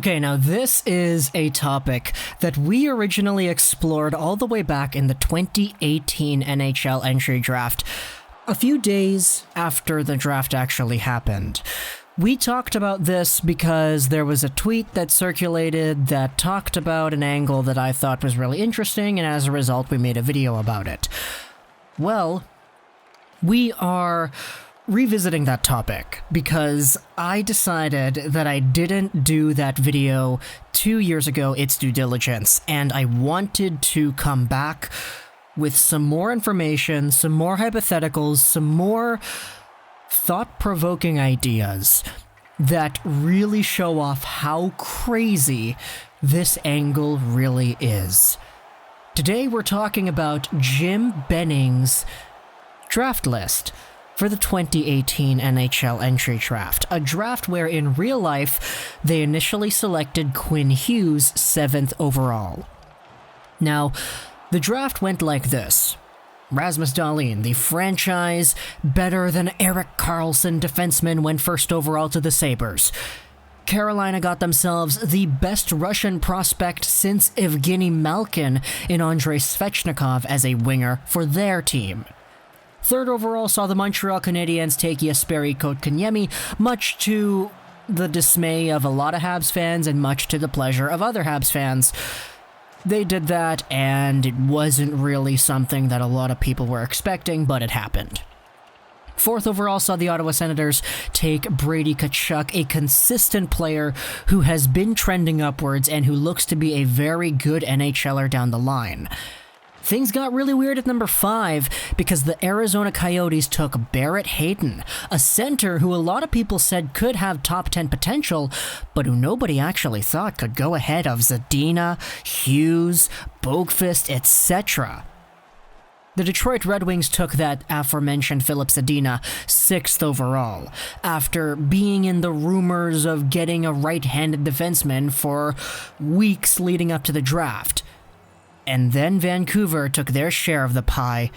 Okay, now this is a topic that we originally explored all the way back in the 2018 NHL Entry Draft, a few days after the draft actually happened. We talked about this because there was a tweet that circulated that talked about an angle that I thought was really interesting, and as a result, we made a video about it. Well, we are revisiting that topic because I decided that I didn't do that video 2 years ago, its due diligence, and I wanted to come back with some more information, some more hypotheticals, some more thought-provoking ideas that really show off how crazy this angle really is. Today we're talking about Jim Benning's draft list for the 2018 NHL Entry Draft, a draft where in real life they initially selected Quinn Hughes 7th overall. Now, the draft went like this. Rasmus Dahlin, the franchise better than Erik Karlsson defenseman, went first overall to the Sabres. Carolina got themselves the best Russian prospect since Evgeny Malkin in Andrei Svechnikov as a winger for their team. Third overall saw the Montreal Canadiens take Jesperi Kotkaniemi, much to the dismay of a lot of Habs fans and much to the pleasure of other Habs fans. They did that, and it wasn't really something that a lot of people were expecting, but it happened. Fourth overall saw the Ottawa Senators take Brady Tkachuk, a consistent player who has been trending upwards and who looks to be a very good NHLer down the line. Things got really weird at number 5 because the Arizona Coyotes took Barrett Hayden, a center who a lot of people said could have top 10 potential, but who nobody actually thought could go ahead of Zadina, Hughes, Boqvist, etc. The Detroit Red Wings took that aforementioned Filip Zadina 6th overall, after being in the rumors of getting a right-handed defenseman for weeks leading up to the draft. And then Vancouver took their share of the pie,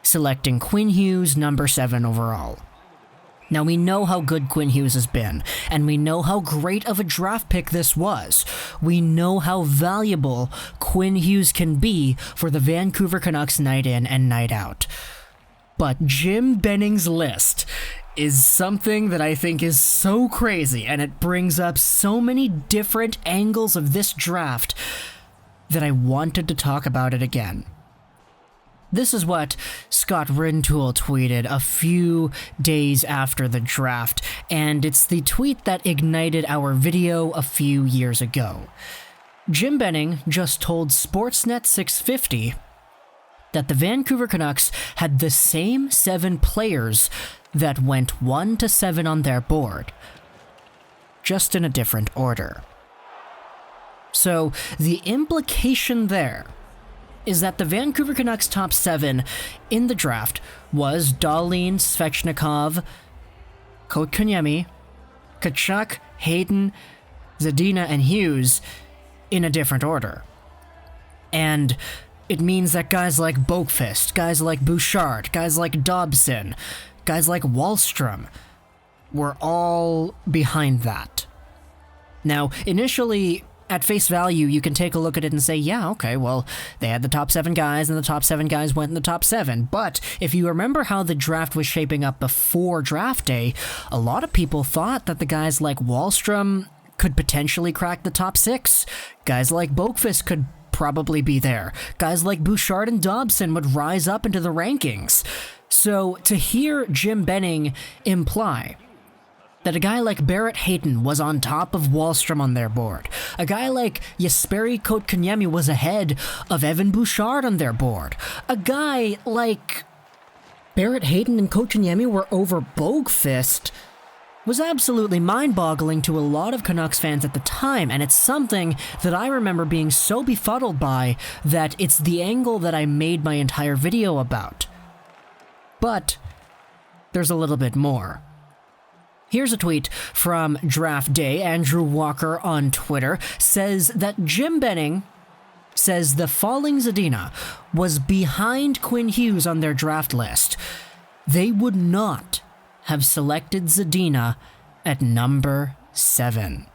selecting Quinn Hughes number 7 overall. Now we know how good Quinn Hughes has been, and we know how great of a draft pick this was. We know how valuable Quinn Hughes can be for the Vancouver Canucks night in and night out. But Jim Benning's list is something that I think is so crazy, and it brings up so many different angles of this draft that I wanted to talk about it again. This is what Scott Rintoul tweeted a few days after the draft, and it's the tweet that ignited our video a few years ago. Jim Benning just told Sportsnet 650 that the Vancouver Canucks had the same 7 players that went 1 to 7 on their board, just in a different order. So, the implication there is that the Vancouver Canucks top 7 in the draft was Dahlin, Svechnikov, Kotkaniemi, Tkachuk, Hayton, Zadina, and Hughes in a different order. And it means that guys like Boqvist, guys like Bouchard, guys like Dobson, guys like Wahlstrom were all behind that. Now, initially, at face value, you can take a look at it and say, yeah, okay, well, they had the top 7 guys, and the top 7 guys went in the top 7. But if you remember how the draft was shaping up before draft day, a lot of people thought that the guys like Wahlstrom could potentially crack the top 6. Guys like Boqvist could probably be there. Guys like Bouchard and Dobson would rise up into the rankings. So to hear Jim Benning imply that a guy like Barrett Hayden was on top of Wahlstrom on their board, a guy like Jesperi Kotkaniemi was ahead of Evan Bouchard on their board, a guy like Barrett Hayden and Kotkaniemi were over Boqvist, was absolutely mind-boggling to a lot of Canucks fans at the time, and it's something that I remember being so befuddled by that it's the angle that I made my entire video about. But there's a little bit more. Here's a tweet from Draft Day. Andrew Walker on Twitter says that Jim Benning says the falling Zadina was behind Quinn Hughes on their draft list. They would not have selected Zadina at number 7.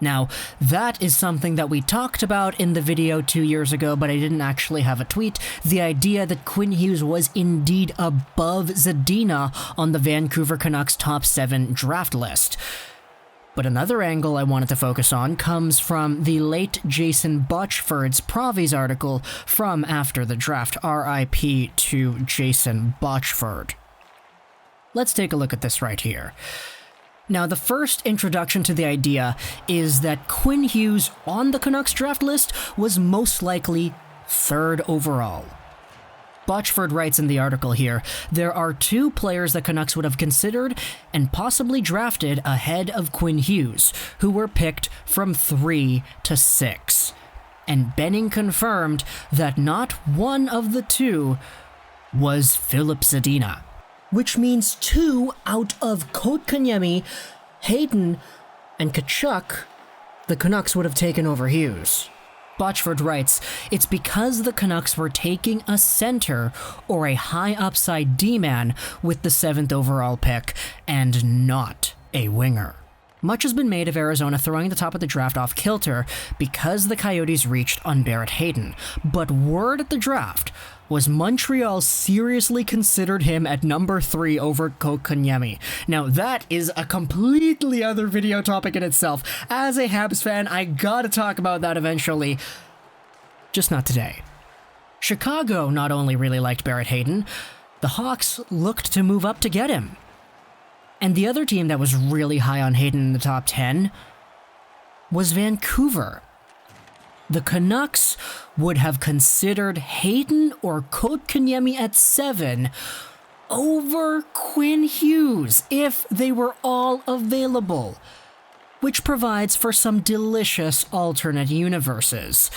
Now, that is something that we talked about in the video 2 years ago, but I didn't actually have a tweet. The idea that Quinn Hughes was indeed above Zadina on the Vancouver Canucks top 7 draft list. But another angle I wanted to focus on comes from the late Jason Boqvist's Provies article from after the draft. RIP to Jason Boqvist. Let's take a look at this right here. Now, the first introduction to the idea is that Quinn Hughes on the Canucks draft list was most likely 3rd overall. Boqvist writes in the article here, there are 2 players that Canucks would have considered and possibly drafted ahead of Quinn Hughes, who were picked from 3 to 6. And Benning confirmed that not one of the 2 was Filip Zadina. Which means 2 out of Kotkaniemi, Hayton, and Tkachuk, the Canucks would have taken over Hughes. Boqvist writes, it's because the Canucks were taking a center or a high upside D-man with the 7th overall pick, and not a winger. Much has been made of Arizona throwing the top of the draft off kilter because the Coyotes reached on Barrett Hayden, but word at the draft was Montreal seriously considered him at number 3 over Kotkaniemi. Now that is a completely other video topic in itself. As a Habs fan, I gotta talk about that eventually. Just not today. Chicago not only really liked Barrett Hayden, the Hawks looked to move up to get him. And the other team that was really high on Hayden in the top 10 was Vancouver. The Canucks would have considered Hayden or Kotkaniemi at 7 over Quinn Hughes if they were all available, which provides for some delicious alternate universes.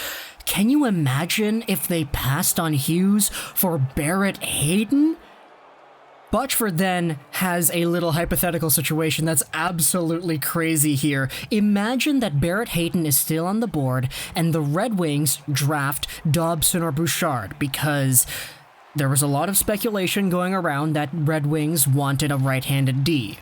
Can you imagine if they passed on Hughes for Barrett Hayden? Boqvist then has a little hypothetical situation that's absolutely crazy here. Imagine that Barrett Hayden is still on the board and the Red Wings draft Dobson or Bouchard because there was a lot of speculation going around that Red Wings wanted a right-handed D.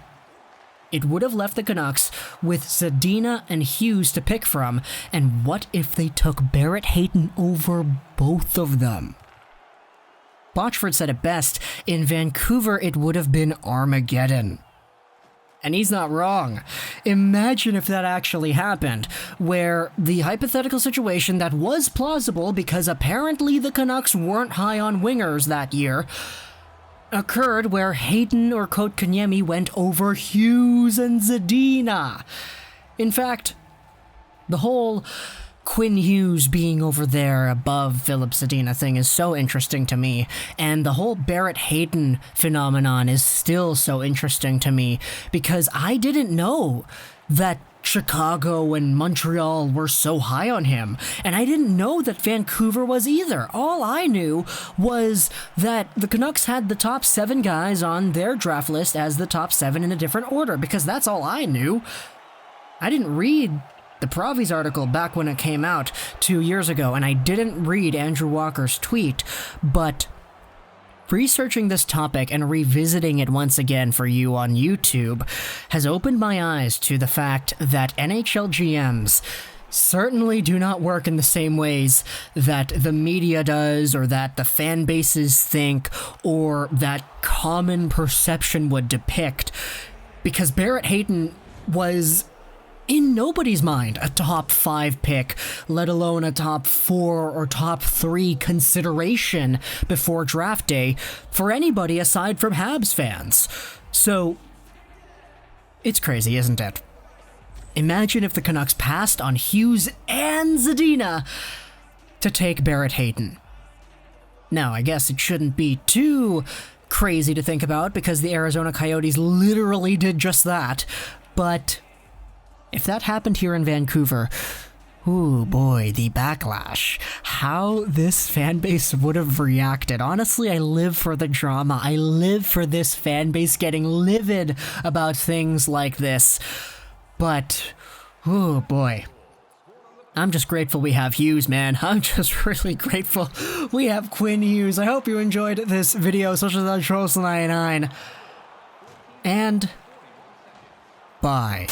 It would have left the Canucks with Zadina and Hughes to pick from, and what if they took Barrett Hayden over both of them? Boqvist said it best, in Vancouver it would have been Armageddon. And he's not wrong. Imagine if that actually happened, where the hypothetical situation that was plausible because apparently the Canucks weren't high on wingers that year, occurred where Hayton or Kotkaniemi went over Hughes and Zadina. In fact, the whole Quinn Hughes being over there above Filip Zadina thing is so interesting to me, and the whole Barrett Hayden phenomenon is still so interesting to me, because I didn't know that Chicago and Montreal were so high on him, and I didn't know that Vancouver was either. All I knew was that the Canucks had the top 7 guys on their draft list as the top 7 in a different order, because that's all I knew. I didn't read the Provies article back when it came out 2 years ago, and I didn't read Andrew Walker's tweet, but researching this topic and revisiting it once again for you on YouTube has opened my eyes to the fact that NHL GMs certainly do not work in the same ways that the media does, or that the fan bases think, or that common perception would depict, because Barrett Hayden was in nobody's mind a top 5 pick, let alone a top 4 or top 3 consideration before draft day for anybody aside from Habs fans. So, it's crazy, isn't it? Imagine if the Canucks passed on Hughes and Zadina to take Barrett Hayden. Now, I guess it shouldn't be too crazy to think about because the Arizona Coyotes literally did just that, but if that happened here in Vancouver, ooh boy, the backlash. How this fan base would have reacted. Honestly, I live for the drama. I live for this fan base getting livid about things like this. But, ooh boy. I'm just grateful we have Hughes, man. I'm just really grateful we have Quinn Hughes. I hope you enjoyed this video, such as on Trolls99. And bye.